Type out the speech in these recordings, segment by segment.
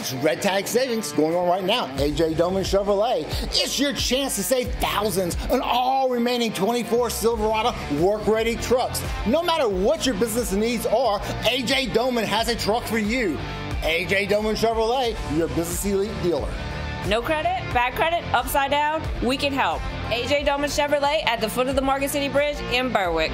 That's red tag savings going on right now. AJ Doman Chevrolet. It's your chance to save thousands on all remaining 24 Silverado work-ready trucks. No matter what your business needs are, AJ Doman has a truck for you. AJ Doman Chevrolet, your Business Elite dealer. No credit, bad credit, upside down, we can help. AJ Doman Chevrolet at the foot of the Market City Bridge in Berwick.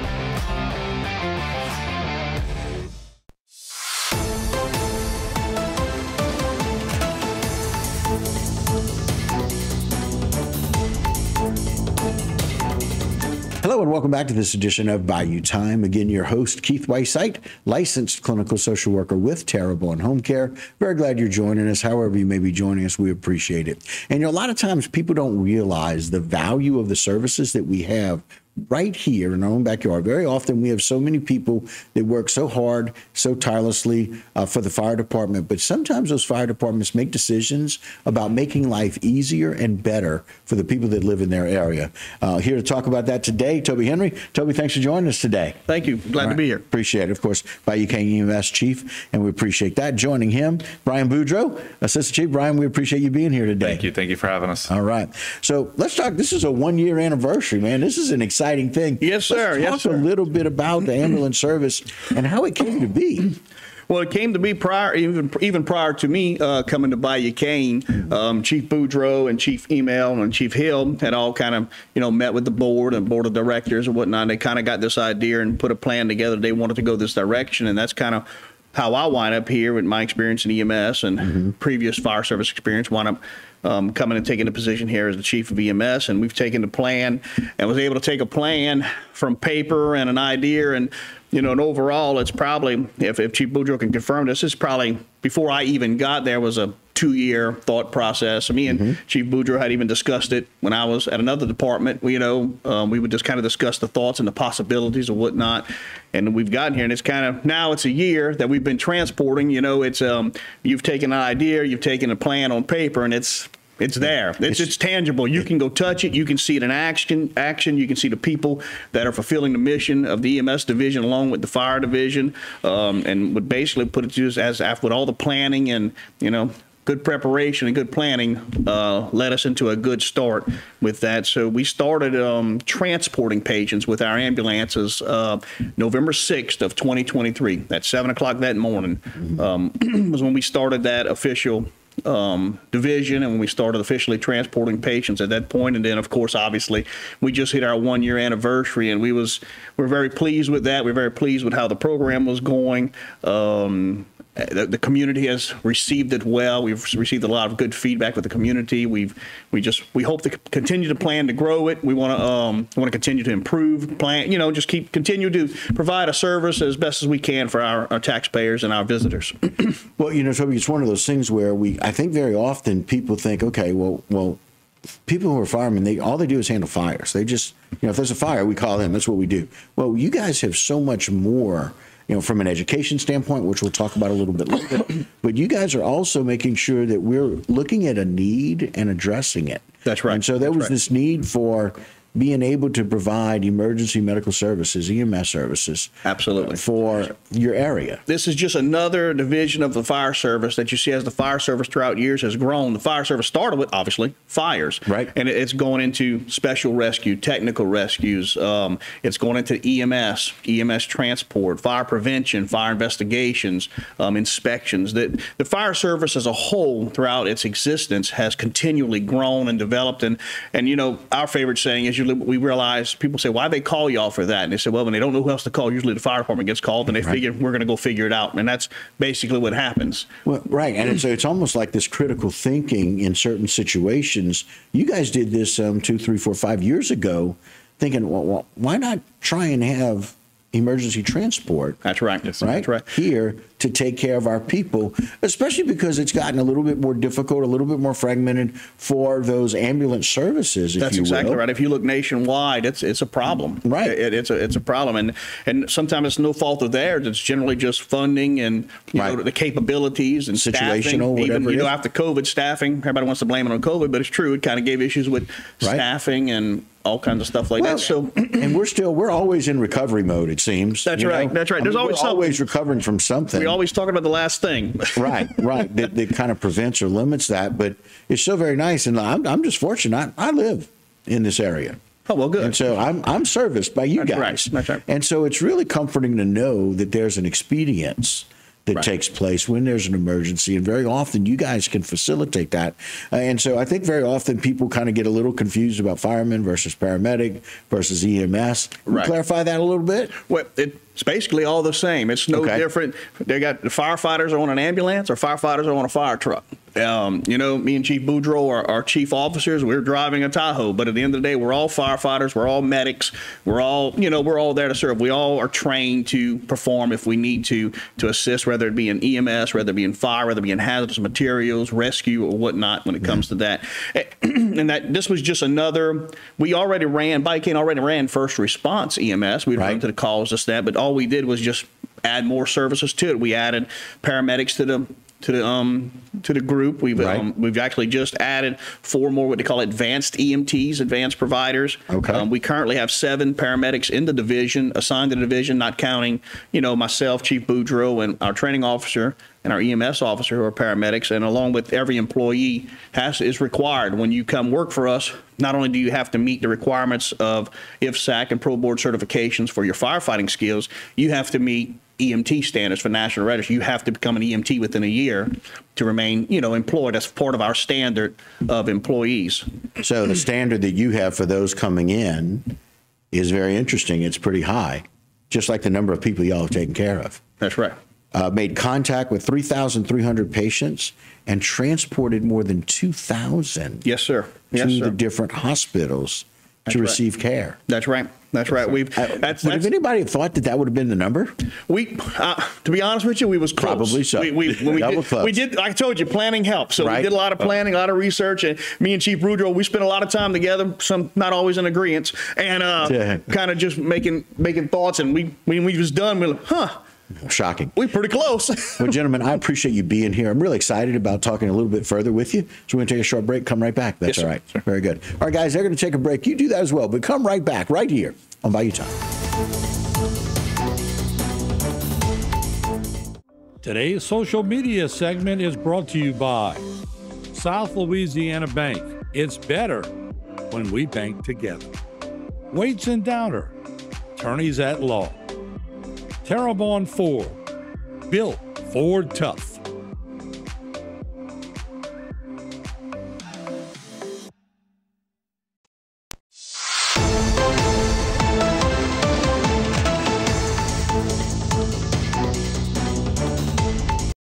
Hello and welcome back to this edition of Bayou Time. Again, your host, Keith Weissite, licensed clinical social worker with Terrebonne Home Care. Very glad you're joining us. However you may be joining us, we appreciate it. And a lot of times people don't realize the value of the services that we have right here in our own backyard. Very often we have so many people that work so hard, so tirelessly for the fire department, but sometimes those fire departments make decisions about making life easier and better for the people that live in their area. Here to talk about that today, Toby Henry. Toby, thanks for joining us today. Thank you. Glad to be here. Appreciate it. Of course, Bayou County EMS Chief, and we appreciate that. Joining him, Brian Boudreaux, Assistant Chief. Brian, we appreciate you being here today. Thank you. Thank you for having us. All right. So let's talk. This is a one-year anniversary, man. This is an exciting thing. Yes, sir. Let's talk a little bit about the ambulance service and how it came to be. Well, it came to be even prior to me coming to Bayou Cane. Chief Boudreaux and Chief Email and Chief Hill had all kind of, met with the board and board of directors and whatnot. They kind of got this idea and put a plan together. They wanted to go this direction, and that's kind of how I wind up here with my experience in EMS and previous fire service experience. Wind up coming and taking a position here as the chief of EMS, and we've taken the plan and was able to take a plan from paper and an idea, and and overall, it's probably, if Chief Boudreaux can confirm this, is probably, before I even got there, was a 2-year thought process. Me and Chief Boudreaux had even discussed it when I was at another department. We would just kind of discuss the thoughts and the possibilities and whatnot. And we've gotten here, and it's kind of, now it's a year that we've been transporting. It's you've taken an idea, you've taken a plan on paper, and it's there. It's tangible. You can go touch it. You can see it in action. You can see the people that are fulfilling the mission of the EMS division along with the fire division, and would basically put it to us as with all the planning and good preparation and good planning led us into a good start with that. So we started transporting patients with our ambulances November 6th of 2023. At 7 o'clock that morning was when we started that official division, and when we started officially transporting patients at that point. And then, of course, obviously, we just hit our 1-year anniversary, and we're very pleased with that. We're very pleased with how the program was going. The community has received it well. We've received a lot of good feedback with the community. We hope to continue to plan to grow it. We want to continue to improve, continue to provide a service as best as we can for our taxpayers and our visitors. Well, Toby, it's one of those things where I think very often people think, okay, well, people who are firemen, all they do is handle fires. They just, if there's a fire, we call them. That's what we do. Well, you guys have so much more, from an education standpoint, which we'll talk about a little bit later. But you guys are also making sure that we're looking at a need and addressing it. That's right. And so there was this need for being able to provide emergency medical services, EMS services. Absolutely. For your area. This is just another division of the fire service that you see as the fire service throughout years has grown. The fire service started with, obviously, fires. Right. And it's going into special rescue, technical rescues. It's going into EMS transport, fire prevention, fire investigations, inspections. The fire service as a whole throughout its existence has continually grown and developed. And our favorite saying is, we realize people say, why they call y'all for that? And they say, well, when they don't know who else to call, usually the fire department gets called, and they figure we're going to go figure it out. And that's basically what happens. Well, right. And it's almost like this critical thinking in certain situations. You guys did this 2, 3, 4, 5 years ago, thinking, well, why not try and have emergency transport? That's right. Right? That's right. Here to take care of our people, especially because it's gotten a little bit more difficult, a little bit more fragmented for those ambulance services, if That's you will. Exactly right. If you look nationwide, it's a problem. Right. It's a problem. And sometimes it's no fault of theirs. It's generally just funding and the capabilities and situational, staffing. whatever Even, after COVID staffing, everybody wants to blame it on COVID, but it's true. It kind of gave issues with staffing and all kinds of stuff like that. So, and we're always in recovery mode, it seems. That's right. That's right. There's always we're always recovering from something. We always talking about the last thing. Right. That kind of prevents or limits that, but it's so very nice. And I'm just fortunate. I live in this area. Oh, well, good. And so I'm serviced by you guys. Right. That's right. And so it's really comforting to know that there's an expedience that takes place when there's an emergency. And very often you guys can facilitate that. And so I think very often people kind of get a little confused about firemen versus paramedic versus EMS. Can you clarify that a little bit? Well, it's basically all the same. It's no different. They got the firefighters are on an ambulance or firefighters are on a fire truck. You know, me and Chief Boudreau are our chief officers. We're driving a Tahoe, but at the end of the day, we're all firefighters. We're all medics. We're all, we're all there to serve. We all are trained to perform if we need to assist, whether it be in EMS, whether it be in fire, whether it be in hazardous materials, rescue, or whatnot when it comes to that. And that this was just another, Bayou already ran first response EMS. We run to the calls, just that, but all we did was just add more services to it. We added paramedics to the group. We've actually just added 4 more what they call advanced EMTs, advanced providers. We currently have 7 paramedics in the division, assigned to the division, not counting, myself, Chief Boudreau, and our training officer and our EMS officer who are paramedics. And along with every employee is required when you come work for us. Not only do you have to meet the requirements of IFSAC and Pro Board certifications for your firefighting skills, you have to meet EMT standards for National Register. You have to become an EMT within a year to remain, employed. That's part of our standard of employees. So the standard that you have for those coming in is very interesting. It's pretty high, just like the number of people y'all have taken care of. That's right. Made contact with 3,300 patients and transported more than 2,000 yes, sir. to the different hospitals to receive care. That's right. That's right. If anybody had thought that would have been the number, to be honest with you, we was close. Probably so. We did. I told you, planning helps. So we did a lot of planning, a lot of research, and me and Chief Boudreau, we spent a lot of time together. Some not always in agreement, and kind of just making thoughts. And when we was done, we were like, shocking. We're pretty close. Well, gentlemen, I appreciate you being here. I'm really excited about talking a little bit further with you. So we're going to take a short break. Come right back. That's all right. Sir. Very good. All right, guys, they're going to take a break. You do that as well. But come right back right here on Bayou Time. Today's social media segment is brought to you by South Louisiana Bank. It's better when we bank together. Waits and Downer, attorneys at law. Terrebonne Ford, built Ford tough.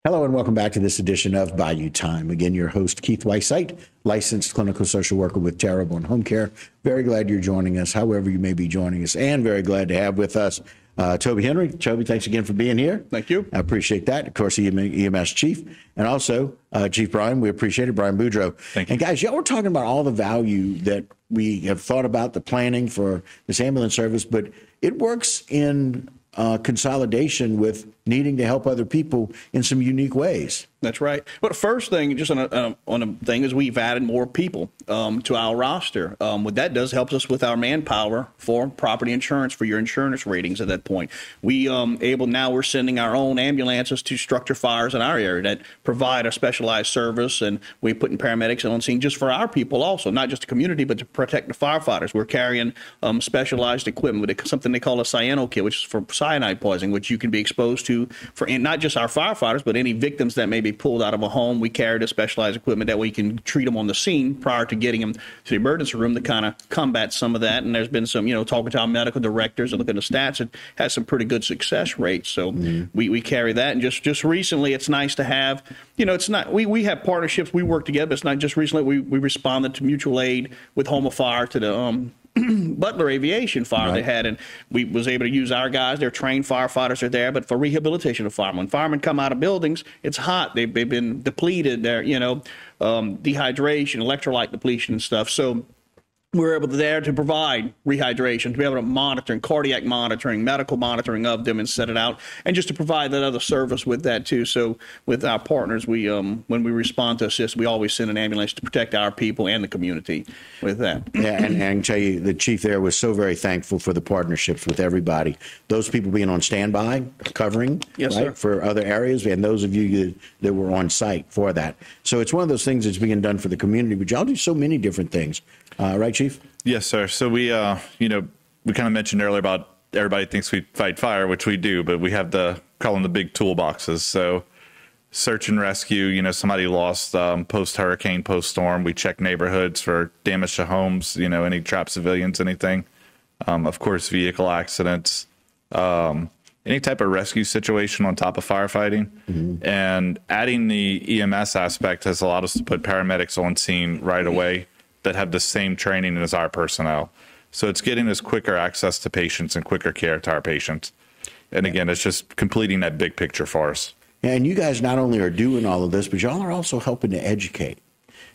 Hello and welcome back to this edition of Bayou Time. Again, your host, Keith Whiteside, licensed clinical social worker with Terrebonne Home Care. Very glad you're joining us, however you may be joining us, and very glad to have with us Toby Henry. Toby, thanks again for being here. Thank you. I appreciate that. Of course, EMS Chief, and also Chief Brian. We appreciate it, Brian Boudreau. Thank you. And guys, y'all were talking about all the value that we have thought about the planning for this ambulance service, but it works in consolidation with needing to help other people in some unique ways. That's right. But the first thing, just on a thing, is we've added more people to our roster. What that does helps us with our manpower for property insurance, for your insurance ratings at that point. Now we're sending our own ambulances to structure fires in our area that provide a specialized service, and we're putting paramedics on scene just for our people also, not just the community, but to protect the firefighters. We're carrying specialized equipment with something they call a cyano kit, which is for cyanide poisoning, which you can be exposed to for not just our firefighters, but any victims that may be pulled out of a home. We carry the specialized equipment that way you can treat them on the scene prior to getting them to the emergency room to kind of combat some of that. And there's been some, talking to our medical directors and looking at the stats, it has some pretty good success rates. So we carry that. And just recently, it's nice to have, it's not, we have partnerships, we work together. It's not just recently, we responded to mutual aid with Houma Fire to the Butler Aviation Fire they had, and we was able to use our guys. They're trained firefighters are there, but for rehabilitation of firemen. When firemen come out of buildings, it's hot. They've been depleted. They're, dehydration, electrolyte depletion and stuff. So we're able to provide rehydration, to be able to monitor and cardiac monitoring, medical monitoring of them and set it out, and just to provide that other service with that too. So with our partners, we when we respond to assist, we always send an ambulance to protect our people and the community with that. Yeah, and I can tell you, the chief there was so very thankful for the partnerships with everybody. Those people being on standby, covering, Yes, right, sir. for other areas, and those of you that were on site for that. So it's one of those things that's being done for the community, but y'all do so many different things. Right, Chief? Yes, sir. So we, we kind of mentioned earlier about everybody thinks we fight fire, which we do, but we have call them the big toolboxes. So search and rescue, somebody lost post-hurricane, post-storm. We check neighborhoods for damage to homes, any trapped civilians, anything. Of course, vehicle accidents, any type of rescue situation on top of firefighting. Mm-hmm. And adding the EMS aspect has allowed us to put paramedics on scene right away that have the same training as our personnel. So it's getting us quicker access to patients and quicker care to our patients. And again, it's just completing that big picture for us. And you guys not only are doing all of this, but y'all are also helping to educate.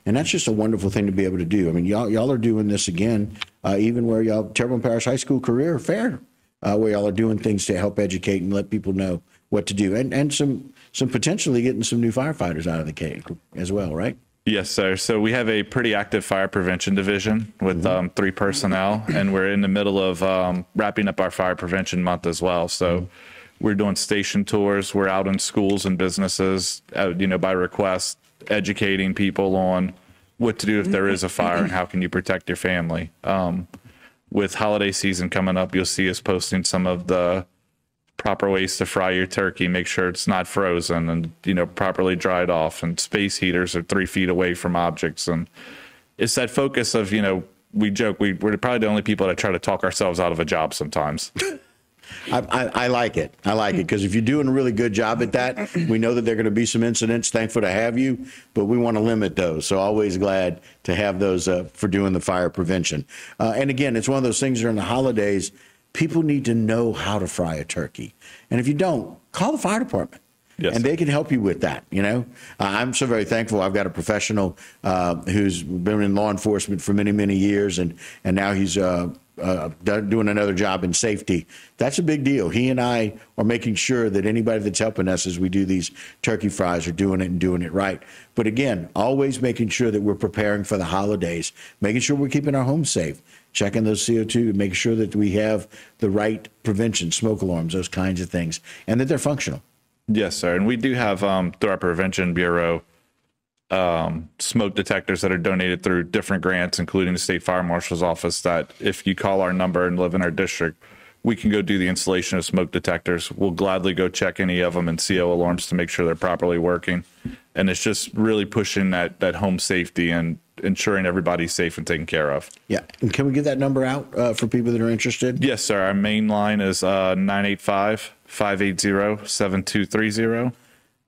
And that's just a wonderful thing to be able to do. I mean, y'all are doing this again, even where y'all, Terrebonne Parish High School Career Fair, where y'all are doing things to help educate and let people know what to do. And some potentially getting some new firefighters out of the cave as well, right? Yes, sir. So we have a pretty active fire prevention division with 3 personnel, and we're in the middle of wrapping up our fire prevention month as well. So we're doing station tours. We're out in schools and businesses, by request, educating people on what to do if there is a fire and how can you protect your family. With holiday season coming up, you'll see us posting some of the proper ways to fry your turkey, make sure it's not frozen and, properly dried off, and space heaters are 3 feet away from objects. And it's that focus of, we joke, we're probably the only people that try to talk ourselves out of a job sometimes. I like it. I like it because if you're doing a really good job at that, we know that there are going to be some incidents. Thankful to have you, but we want to limit those. So always glad to have those for doing the fire prevention. And again, it's one of those things during the holidays. People need to know how to fry a turkey. And if you don't, call the fire department. Yes, and they can help you with that. I'm so very thankful. I've got a professional who's been in law enforcement for many, many years, and now he's doing another job in safety. That's a big deal. He and I are making sure that anybody that's helping us as we do these turkey fries are doing it and doing it right. But again, always making sure that we're preparing for the holidays, making sure we're keeping our homes safe, checking those CO2, making sure that we have the right prevention, smoke alarms, those kinds of things, and that they're functional. Yes, sir. And we do have, through our Prevention Bureau, smoke detectors that are donated through different grants, including the State Fire Marshal's Office, that if you call our number and live in our district, we can go do the installation of smoke detectors. We'll gladly go check any of them and CO alarms to make sure they're properly working. And it's just really pushing that home safety and ensuring everybody's safe and taken care of. Yeah. And can we get that number out for people that are interested? Yes, sir. Our main line is 985-580-7230.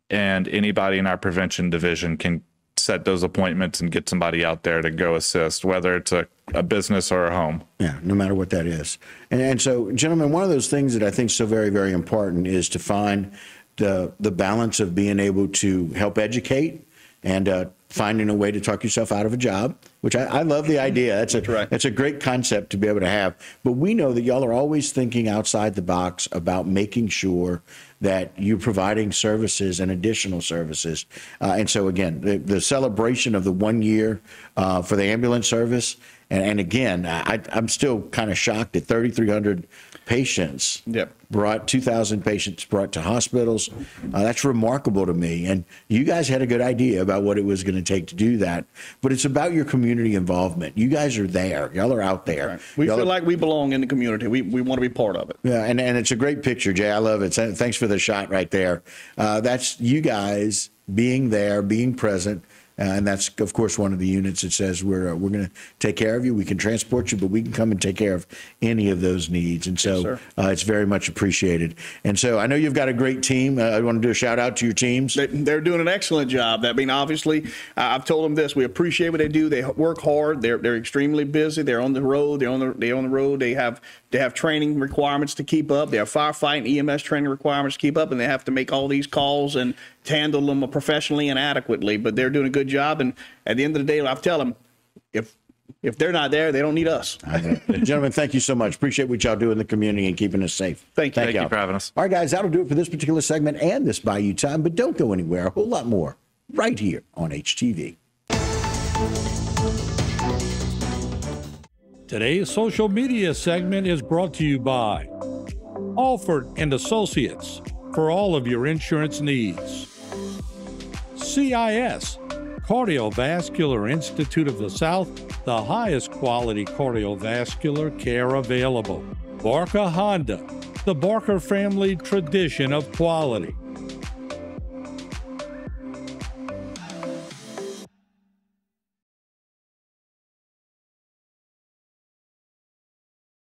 And anybody in our prevention division can set those appointments and get somebody out there to go assist, whether it's a business or a home. Yeah, no matter what that is. And so, gentlemen, one of those things that I think is so very, very important is to find the balance of being able to help educate and finding a way to talk yourself out of a job, which I love the idea. That's a great concept to be able to have. But we know that y'all are always thinking outside the box about making sure that you're providing services and additional services. And so, again, the celebration of the 1 year for the ambulance service. And again, I'm still kind of shocked at 3,300 patients brought, 2,000 patients brought to hospitals. That's remarkable to me. And you guys had a good idea about what it was going to take to do that. But it's about your community involvement. You guys are there. Y'all are out there. Right. We feel like we belong in the community. We want to be part of it. Yeah, and it's a great picture, Jay. I love it. Thanks for the shot right there. That's you guys being there, being present. And that's, of course, one of the units that says we're going to take care of you. We can transport you, but we can come and take care of any of those needs. And so it's very much appreciated. And so I know you've got a great team. I want to do a shout out to your teams. They're doing an excellent job. I mean, obviously, I've told them this. We appreciate what they do. They work hard. They're extremely busy. They're on the road. They're on the road. They have training requirements to keep up. They have firefighting, EMS training requirements to keep up, and they have to make all these calls and to handle them professionally and adequately. But they're doing a good job. And at the end of the day, I've tell them, if if they're not there, they don't need us. Gentlemen, thank you so much. Appreciate what y'all do in the community and keeping us safe. Thank you. Thank you for having us. All right, guys, that'll do it for this particular segment and this Bayou Time, but don't go anywhere. A whole lot more right here on HTV. Today's social media segment is brought to you by Alford and Associates for all of your insurance needs. CIS, Cardiovascular Institute of the South, the highest quality cardiovascular care available. Barker Honda, the Barker family tradition of quality.